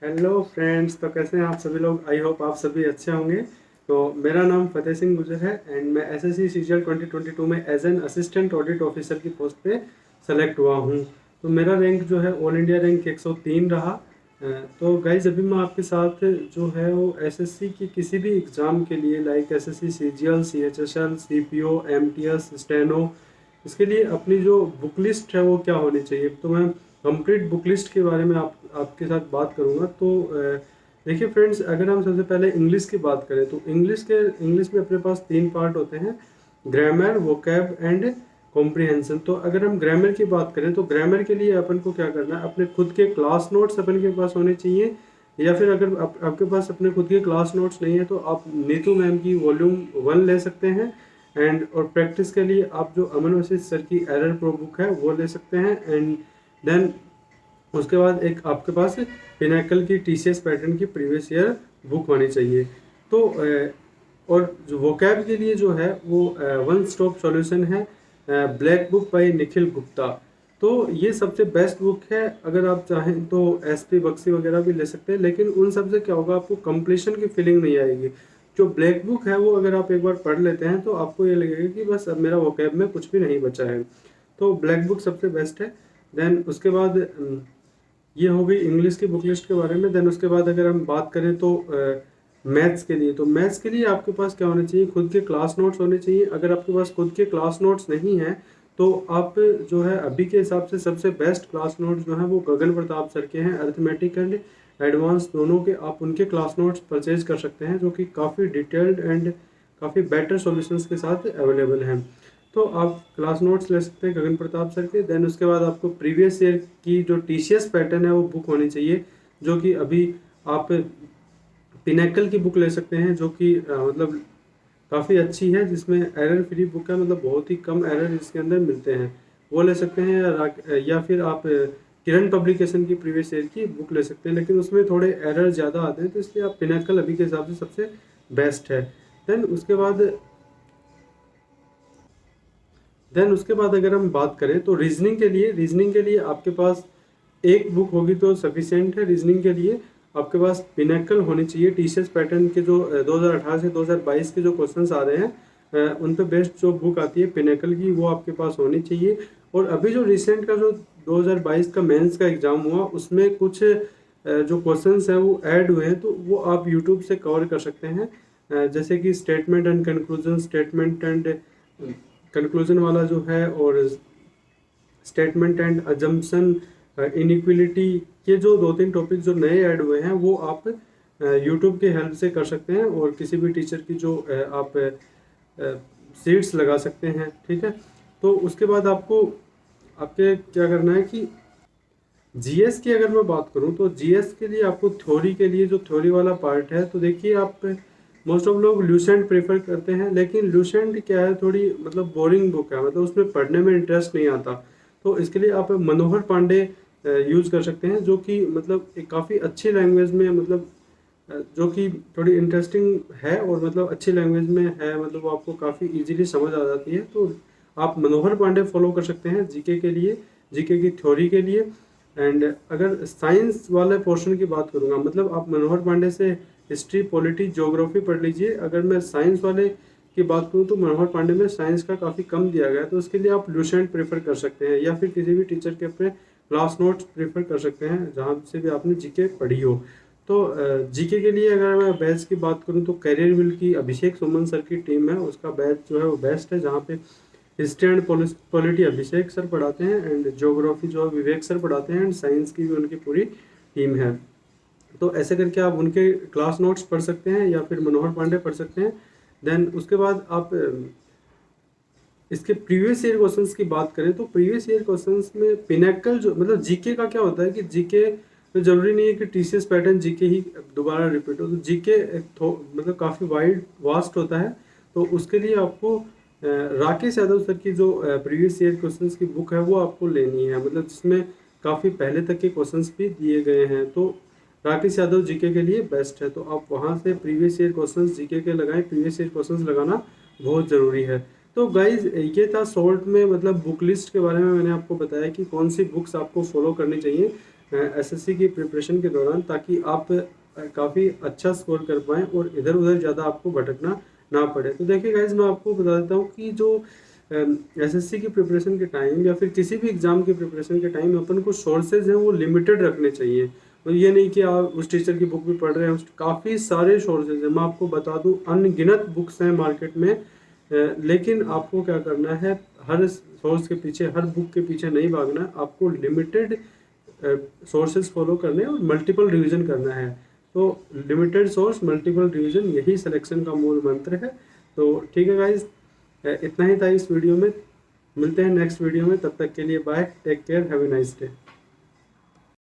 Hello friends, तो कैसे हैं आप सभी लोग। आई होप आप सभी अच्छे होंगे। तो मेरा नाम फतेह सिंह गुजर है एंड मैं एसएससी सीजीएल 2022 में as an assistant audit officer की पोस्ट पे सेलेक्ट हुआ हूँ। तो मेरा रैंक जो है ऑल इंडिया रैंक 103 रहा। तो गाइज अभी मैं आपके साथ जो है वो एसएससी की किसी भी एग्ज़ाम के लिए like SSC CGL, CHSL, CPO, MTS, steno, इसके लिए अपनी जो बुक लिस्ट है वो क्या होनी चाहिए, तो मैं कंप्लीट बुक लिस्ट के बारे में आपके साथ बात करूंगा। तो देखिए फ्रेंड्स, अगर हम सबसे पहले इंग्लिश की बात करें तो इंग्लिश में अपने पास 3 पार्ट होते हैं: ग्रामर, वोकैब एंड कॉम्प्रिहेंशन। तो अगर हम ग्रामर की बात करें तो ग्रामर के लिए अपन को क्या करना है, अपने खुद के क्लास नोट्स अपन के पास होने चाहिए, या फिर अगर आपके पास अपने खुद के क्लास नोट्स नहीं है तो आप नीतू मैम की वॉल्यूम 1 ले सकते हैं। और प्रैक्टिस के लिए आप जो अमन वसीम सर की एरर प्रो बुक है वो ले सकते हैं। एंड देन उसके बाद एक आपके पास पिनाकल की टीसीएस पैटर्न की प्रीवियस ईयर बुक होनी चाहिए। तो और जो वोकैब के लिए जो है वो वन स्टॉप सॉल्यूशन है, black book by Nikhil Gupta. तो ये सबसे बेस्ट बुक है। अगर आप चाहें तो एसपी बक्सी वगैरह भी ले सकते हैं, लेकिन उन सब से क्या होगा, आपको कंप्लीशन की फीलिंग नहीं आएगी। जो ब्लैक बुक है वो अगर आप एक बार पढ़ लेते हैं तो आपको ये लगेगा कि बस अब मेरा वोकैब में कुछ भी नहीं बचा है। तो ब्लैक बुक सबसे बेस्ट है। देन उसके बाद ये हो गई इंग्लिश की बुक लिस्ट के बारे में। देन उसके बाद अगर हम बात करें तो मैथ्स के लिए, तो मैथ्स के लिए आपके पास क्या होना चाहिए, खुद के क्लास नोट्स होने चाहिए। अगर आपके पास खुद के क्लास नोट्स नहीं हैं तो आप जो है अभी के हिसाब से सबसे बेस्ट क्लास नोट्स जो हैं वो गगन प्रताप सर के हैं, अरिथमेटिक एंड एडवांस दोनों के। आप उनके क्लास नोट्स परचेज कर सकते हैं जो कि काफ़ी डिटेल्ड एंड काफ़ी बेटर सॉल्यूशंस के साथ अवेलेबल हैं। तो आप क्लास नोट्स ले सकते हैं गगन प्रताप सर के। देन उसके बाद आपको प्रीवियस ईयर की जो टीसीएस पैटर्न है वो बुक होनी चाहिए, जो कि अभी आप पिनेकल की बुक ले सकते हैं, जो कि मतलब काफ़ी अच्छी है, जिसमें एरर फ्री बुक है, मतलब बहुत ही कम एरर इसके अंदर मिलते हैं, वो ले सकते हैं। या फिर आप किरण पब्लिकेशन की प्रीवियस ईयर की बुक ले सकते हैं, लेकिन उसमें थोड़े एरर ज़्यादा आते हैं, तो इसलिए आप पिनेकल अभी के हिसाब से सबसे बेस्ट है। देन उसके बाद अगर हम बात करें तो रीजनिंग के लिए आपके पास एक बुक होगी तो सफिशिएंट है। रीजनिंग के लिए आपके पास पिनेकल होनी चाहिए, टीसीएस पैटर्न के जो 2018 से 2022 के जो क्वेश्चंस आ रहे हैं उन पे बेस्ड जो बुक आती है पिनेकल की, वो आपके पास होनी चाहिए। और अभी जो रिसेंट का जो 2022 का मेंस का एग्ज़ाम हुआ उसमें कुछ जो क्वेश्चंस हैं वो ऐड हुए हैं, तो वो आप यूट्यूब से कवर कर सकते हैं। जैसे कि स्टेटमेंट एंड कंक्लूजन वाला जो है, और स्टेटमेंट एंड अजम्पशन, इनइक्वलिटी, ये जो 2-3 टॉपिक जो नए ऐड हुए हैं वो आप यूट्यूब के हेल्प से कर सकते हैं, और किसी भी टीचर की जो आप सीट्स लगा सकते हैं, ठीक है। तो उसके बाद आपको आपके क्या करना है कि जीएस की अगर मैं बात करूं तो जीएस के लिए आपको थ्योरी के लिए जो थ्योरी वाला पार्ट है, तो देखिए आप मोस्ट ऑफ लोग ल्यूसेंट प्रेफर करते हैं, लेकिन ल्यूसेंट क्या है, थोड़ी मतलब बोरिंग बुक है, मतलब उसमें पढ़ने में इंटरेस्ट नहीं आता। तो इसके लिए आप मनोहर पांडे यूज़ कर सकते हैं, जो कि मतलब एक काफ़ी अच्छी लैंग्वेज में, मतलब जो कि थोड़ी इंटरेस्टिंग है और मतलब अच्छी लैंग्वेज में है, मतलब वो आपको काफ़ी इजीली समझ आ जाती है। तो आप मनोहर पांडे फॉलो कर सकते हैं जीके के लिए, जीके की थ्योरी के लिए। एंड अगर साइंस वाले पोर्शन की बात करूँगा, मतलब आप मनोहर पांडे से हिस्ट्री, पॉलिटी, ज्योग्राफी पढ़ लीजिए। अगर मैं साइंस वाले की बात करूँ तो मनोहर पांडे में साइंस का काफ़ी कम दिया गया है, तो उसके लिए आप ल्यूसेंट प्रेफर कर सकते हैं, या फिर किसी भी टीचर के अपने क्लास नोट्स प्रेफर कर सकते हैं जहाँ से भी आपने जीके पढ़ी हो। तो जीके के लिए अगर मैं बैच की बात करूँ तो कैरियर विल की अभिषेक सुमन सर की टीम है, उसका बैच जो है वो बेस्ट है, जहाँ पे history and polity Abhishek sir पढ़ाते हैं, एंड ज्योग्राफी जो है विवेक सर पढ़ाते हैं, एंड साइंस की भी उनकी पूरी टीम है। तो ऐसे करके आप उनके क्लास नोट्स पढ़ सकते हैं या फिर मनोहर पांडे पढ़ सकते हैं। देन उसके बाद आप इसके प्रीवियस ईयर क्वेश्चंस की बात करें तो प्रीवियस ईयर क्वेश्चंस में पिनेकल जो, मतलब जीके का क्या होता है कि जीके तो जरूरी नहीं है कि टीसीएस पैटर्न जीके ही दोबारा रिपीट हो, तो जीके मतलब काफ़ी वाइड वास्ट होता है। तो उसके लिए आपको राकेश यादव सर की जो प्रीवियस ईयर क्वेश्चंस की बुक है वो आपको लेनी है, मतलब जिसमें काफ़ी पहले तक के क्वेश्चंस भी दिए गए हैं। तो राकेश यादव जीके के लिए बेस्ट है, तो आप वहाँ से प्रीवियस ईयर क्वेश्चंस जीके के लगाएं, प्रीवियस ईयर क्वेश्चंस लगाना बहुत ज़रूरी है। तो गाइज ये था शॉर्ट में, मतलब बुक लिस्ट के बारे में मैंने आपको बताया कि कौन सी बुक्स आपको फॉलो करनी चाहिए। एसएससी की प्रिपरेशन के दौरान, ताकि आप काफ़ी अच्छा स्कोर कर पाएँ और इधर उधर ज़्यादा आपको भटकना ना पड़े। तो देखिए गाइज, मैं आपको बता देता हूँ कि जो एसएससी की प्रिपरेशन के टाइम या फिर किसी भी एग्ज़ाम की प्रिपरेशन के टाइम अपन को सोर्सेज हैं वो लिमिटेड रखने चाहिए। और ये नहीं कि आप उस टीचर की बुक भी पढ़ रहे हैं, काफ़ी सारे सोर्सेज हैं। मैं आपको बता दूं, अनगिनत बुक्स हैं मार्केट में। लेकिन आपको क्या करना है, हर सोर्स के पीछे, हर बुक के पीछे नहीं भागना, आपको लिमिटेड सोर्सेज फॉलो करने हैं और मल्टीपल रिवीजन करना है। तो लिमिटेड सोर्स, मल्टीपल रिवीजन, यही सिलेक्शन का मूल मंत्र है। तो ठीक है गाइज, इतना ही था इस वीडियो में। मिलते हैं नेक्स्ट वीडियो में, तब तक के लिए bye, take care, have a nice day.